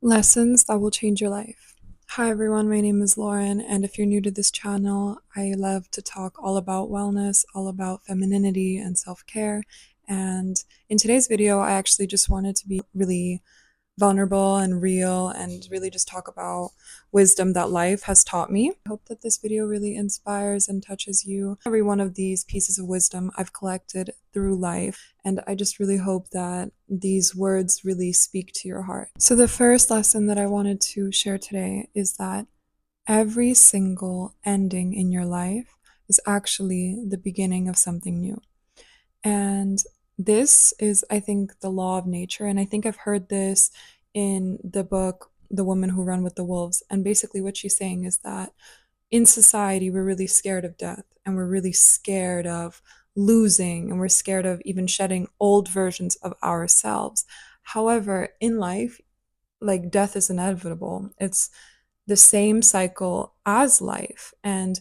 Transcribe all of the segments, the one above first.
Lessons that will change your life. Hi everyone, my name is Lauren, and if you're new to this channel, I love to talk all about wellness, all about femininity and self-care. And in today's video, I actually just wanted to be really vulnerable and real and really just talk about wisdom that life has taught me. I hope that this video really inspires and touches you. Every one of these pieces of wisdom I've collected through life, and I just really hope that these words really speak to your heart. So the first lesson that I wanted to share today is that every single ending in your life is actually the beginning of something new. And this is, I think, the law of nature. And I think I've heard this in the book, The Woman Who Run with the Wolves. And basically, what she's saying is that in society, we're really scared of death and we're really scared of losing and we're scared of even shedding old versions of ourselves. However, in life, like death is inevitable. It's the same cycle as life. And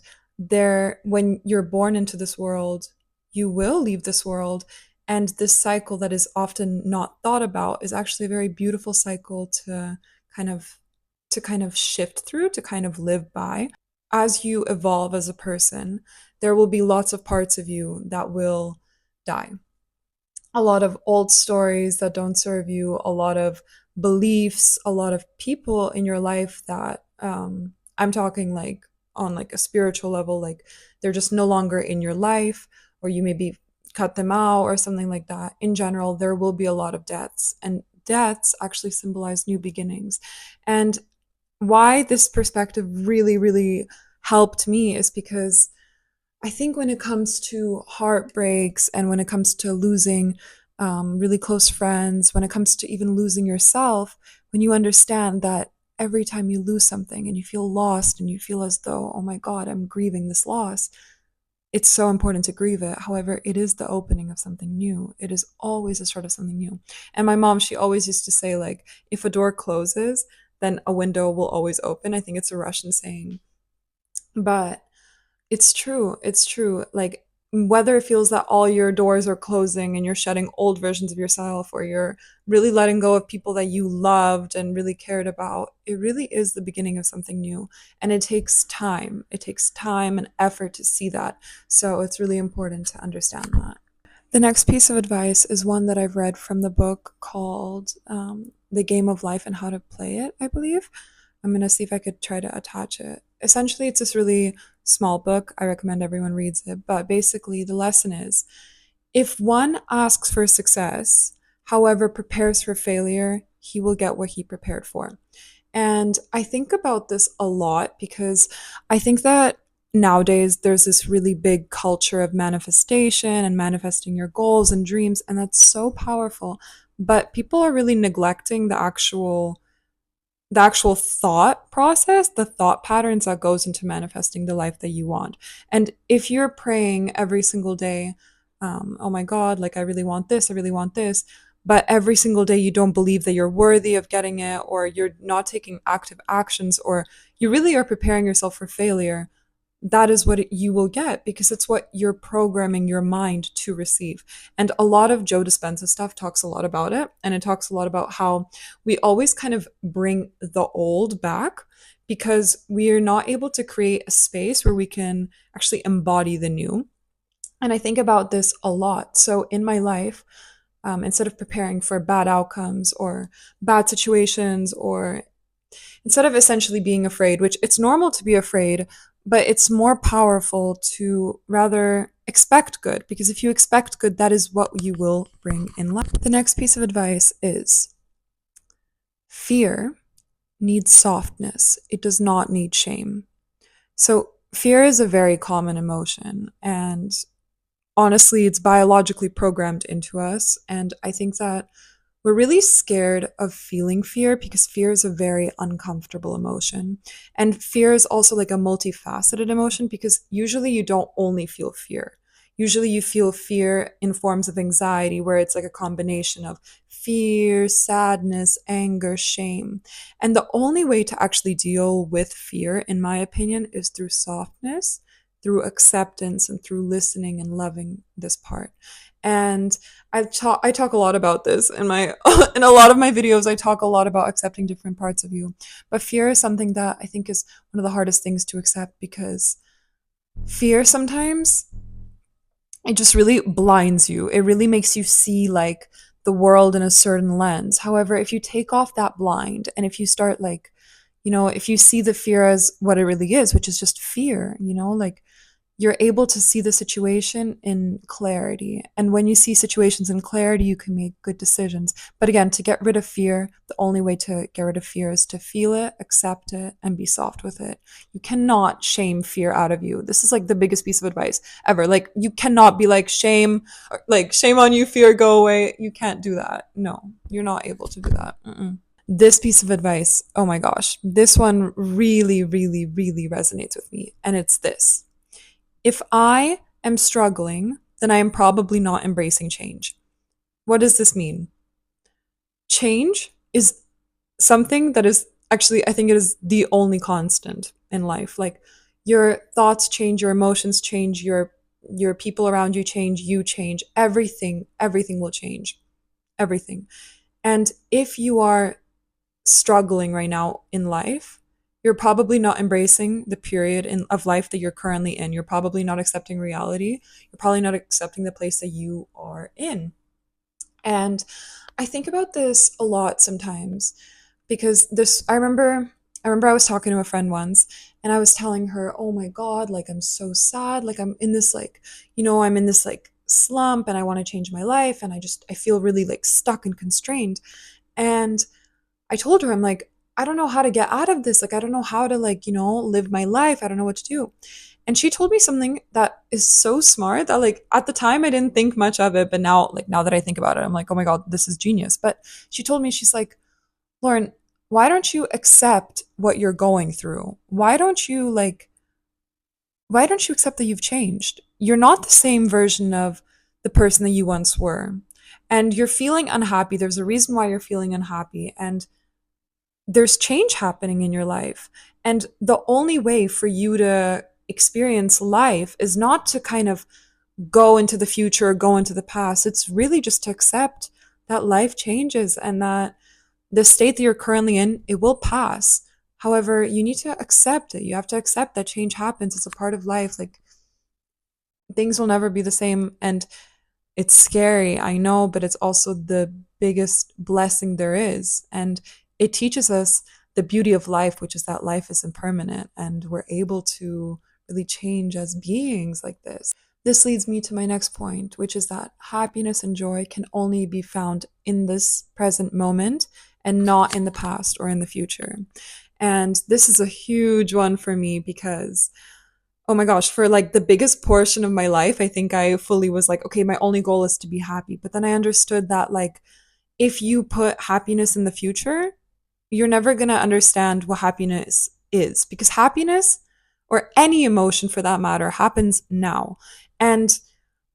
when you're born into this world, you will leave this world. And this cycle that is often not thought about is actually a very beautiful cycle kind of to kind of shift through, to kind of live by. As you evolve as a person, there will be lots of parts of you that will die. A lot of old stories that don't serve you, a lot of beliefs, a lot of people in your life that I'm talking like on like a spiritual level, like they're just no longer in your life, or you maybe cut them out or something like that. In general, there will be a lot of deaths, and deaths actually symbolize new beginnings. And why this perspective really, really helped me is because I think when it comes to heartbreaks and when it comes to losing really close friends, when it comes to even losing yourself, when you understand that every time you lose something and you feel lost and you feel as though, oh my God, I'm grieving this loss, it's so important to grieve it. However, it is the opening of something new. It is always the start of something new. And my mom, she always used to say, like, if a door closes, then a window will always open. I think it's a Russian saying. But it's true. It's true. Like, whether it feels that all your doors are closing and you're shedding old versions of yourself, or you're really letting go of people that you loved and really cared about, it really is the beginning of something new. And it takes time. It takes time and effort to see that. So it's really important to understand that. The next piece of advice is one that I've read from the book called The Game of Life and How to Play It, I believe. I'm going to see if I could try to attach it. Essentially, it's this really small book. I recommend everyone reads it. But basically, the lesson is if one asks for success, however, prepares for failure, he will get what he prepared for. And I think about this a lot because I think that nowadays there's this really big culture of manifestation and manifesting your goals and dreams, and that's so powerful. But people are really neglecting the actual thought process, the thought patterns that goes into manifesting the life that you want. And if you're praying every single day, oh my God, like I really want this, I really want this, but every single day you don't believe that you're worthy of getting it, or you're not taking active actions, or you really are preparing yourself for failure, that is what you will get, because it's what you're programming your mind to receive. And a lot of Joe Dispenza stuff talks a lot about it. And it talks a lot about how we always kind of bring the old back because we are not able to create a space where we can actually embody the new. And I think about this a lot. So in my life, instead of preparing for bad outcomes or bad situations, or instead of essentially being afraid, which it's normal to be afraid, but it's more powerful to rather expect good, because if you expect good, that is what you will bring in life. The next piece of advice is fear needs softness. It does not need shame. So fear is a very common emotion, and honestly, it's biologically programmed into us. And I think that we're really scared of feeling fear because fear is a very uncomfortable emotion. And fear is also like a multifaceted emotion because usually you don't only feel fear. Usually you feel fear in forms of anxiety, where it's like a combination of fear, sadness, anger, shame. And the only way to actually deal with fear, in my opinion, is through softness, through acceptance and through listening and loving this part. And I talk a lot about this in my in a lot of my videos. I talk a lot about accepting different parts of you. But fear is something that I think is one of the hardest things to accept, because fear sometimes, it just really blinds you. It really makes you see like the world in a certain lens. However, if you take off that blind and if you start like, if you see the fear as what it really is, which is just fear, like you're able to see the situation in clarity. And when you see situations in clarity, you can make good decisions. But again, to get rid of fear, the only way to get rid of fear is to feel it, accept it, and be soft with it. You cannot shame fear out of you. This is like the biggest piece of advice ever. Like, you cannot be like, shame, like, shame on you, fear, go away. You can't do that. No, you're not able to do that. Mm-mm. This piece of advice, oh my gosh, this one really, really, really resonates with me. And it's this: if I am struggling, then I am probably not embracing change. What does this mean? Change is something that is actually, I think it is the only constant in life. Like, your thoughts change, your emotions change, your people around you change, everything will change. Everything. And if you are struggling right now in life, you're probably not embracing the of life that you're currently in. You're probably not accepting reality. You're probably not accepting the place that you are in. And I think about this a lot sometimes, because I remember I was talking to a friend once, and I was telling her, "Oh my god, like I'm so sad. Like I'm in this like, I'm in this like slump and I want to change my life, and I feel really like stuck and constrained." And I told her, I'm like, I don't know how to get out of this. Like, I don't know how to, like, live my life. I don't know what to do. And she told me something that is so smart that, like, at the time I didn't think much of it. But now, like, now that I think about it, I'm like, oh my God, this is genius. But she told me, she's like, Lauren, why don't you accept what you're going through? Why don't you accept that you've changed? You're not the same version of the person that you once were. And you're feeling unhappy. There's a reason why you're feeling unhappy. And there's change happening in your life. And the only way for you to experience life is not to kind of go into the future or go into the past. It's really just to accept that life changes and that the state that you're currently in, it will pass. However, you need to accept it. You have to accept that change happens. It's a part of life. Like, things will never be the same. And it's scary, I know, but it's also the biggest blessing there is. And it teaches us the beauty of life, which is that life is impermanent and we're able to really change as beings like this. This leads me to my next point, which is that happiness and joy can only be found in this present moment and not in the past or in the future. And this is a huge one for me because, oh my gosh, for like the biggest portion of my life, I think I fully was like, okay, my only goal is to be happy. But then I understood that, like, if you put happiness in the future, you're never going to understand what happiness is, because happiness, or any emotion for that matter, happens now. And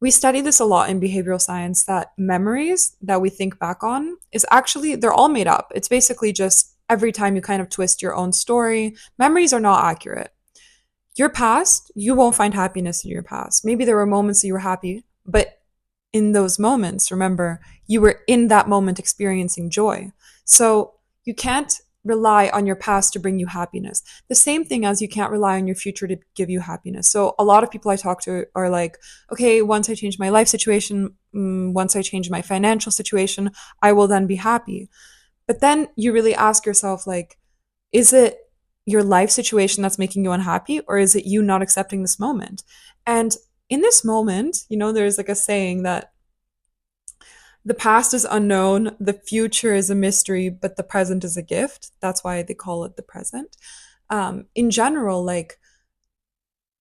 we study this a lot in behavioral science, that memories that we think back on is actually, they're all made up. It's basically just every time you kind of twist your own story, memories are not accurate. Your past, you won't find happiness in your past. Maybe there were moments that you were happy, but in those moments, remember, you were in that moment experiencing joy. So you can't rely on your past to bring you happiness. The same thing as you can't rely on your future to give you happiness. So a lot of people I talk to are like, okay, once I change my life situation, once I change my financial situation, I will then be happy. But then you really ask yourself, like, is it your life situation that's making you unhappy, or is it you not accepting this moment? And in this moment, there's like a saying that the past is unknown, the future is a mystery, but the present is a gift. That's why they call it the present. In general, like,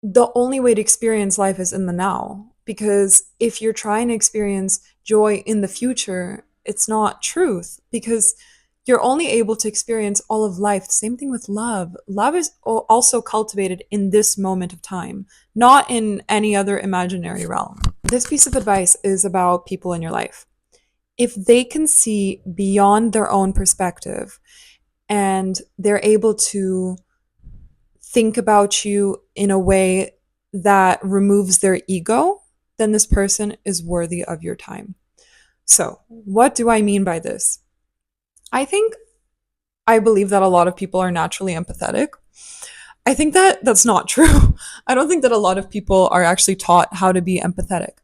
the only way to experience life is in the now. Because if you're trying to experience joy in the future, it's not truth, because you're only able to experience all of life. Same thing with love. Love is also cultivated in this moment of time, not in any other imaginary realm. This piece of advice is about people in your life. If they can see beyond their own perspective and they're able to think about you in a way that removes their ego, then this person is worthy of your time. So, what do I mean by this? I think I believe that a lot of people are naturally empathetic. I think that that's not true. I don't think that a lot of people are actually taught how to be empathetic.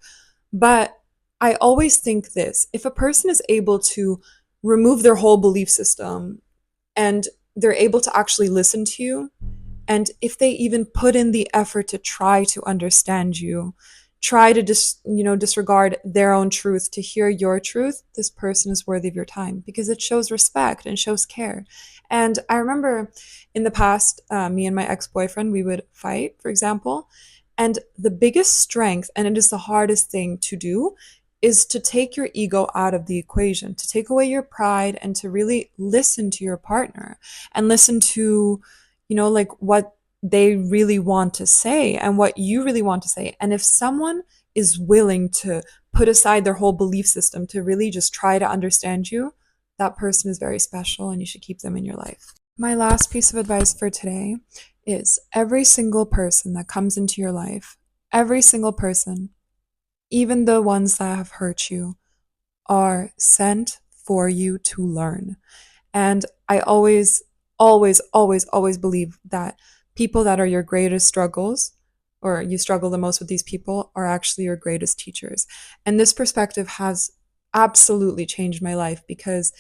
But I always think this, if a person is able to remove their whole belief system and they're able to actually listen to you, and if they even put in the effort to try to understand you, try to disregard their own truth to hear your truth, this person is worthy of your time because it shows respect and shows care. And I remember in the past, me and my ex-boyfriend, we would fight, for example, and the biggest strength, and it is the hardest thing to do, is to take your ego out of the equation, to take away your pride and to really listen to your partner and listen to, like what they really want to say and what you really want to say. And if someone is willing to put aside their whole belief system to really just try to understand you, that person is very special and you should keep them in your life. My last piece of advice for today is every single person that comes into your life, every single person, even the ones that have hurt you, are sent for you to learn. And I always believe that people that are your greatest struggles, or you struggle the most with these people, are actually your greatest teachers. And this perspective has absolutely changed my life because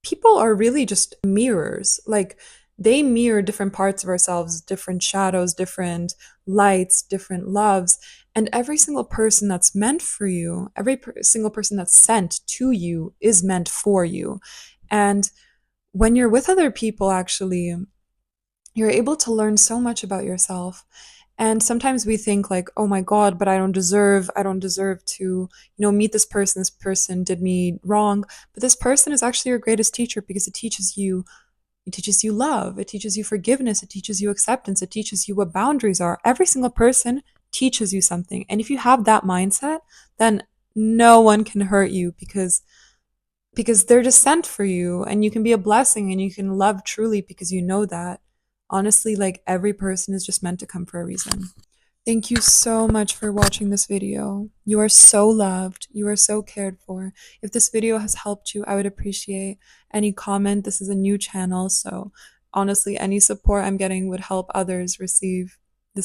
people are really just mirrors. Like, they mirror different parts of ourselves, different shadows, different lights, different loves. And every single person that's meant for you, single person that's sent to you is meant for you. And when you're with other people, actually, you're able to learn so much about yourself. And sometimes we think like, oh my God, but I don't deserve to, meet this person. This person did me wrong. But this person is actually your greatest teacher because it teaches you love, it teaches you forgiveness, it teaches you acceptance, it teaches you what boundaries are. Every single person teaches you something. And if you have that mindset, then no one can hurt you because they're just sent for you and you can be a blessing and you can love truly because you know that. Honestly, like every person is just meant to come for a reason. Thank you so much for watching this video. You are so loved. You are so cared for. If this video has helped you, I would appreciate any comment. This is a new channel, so honestly, any support I'm getting would help others receive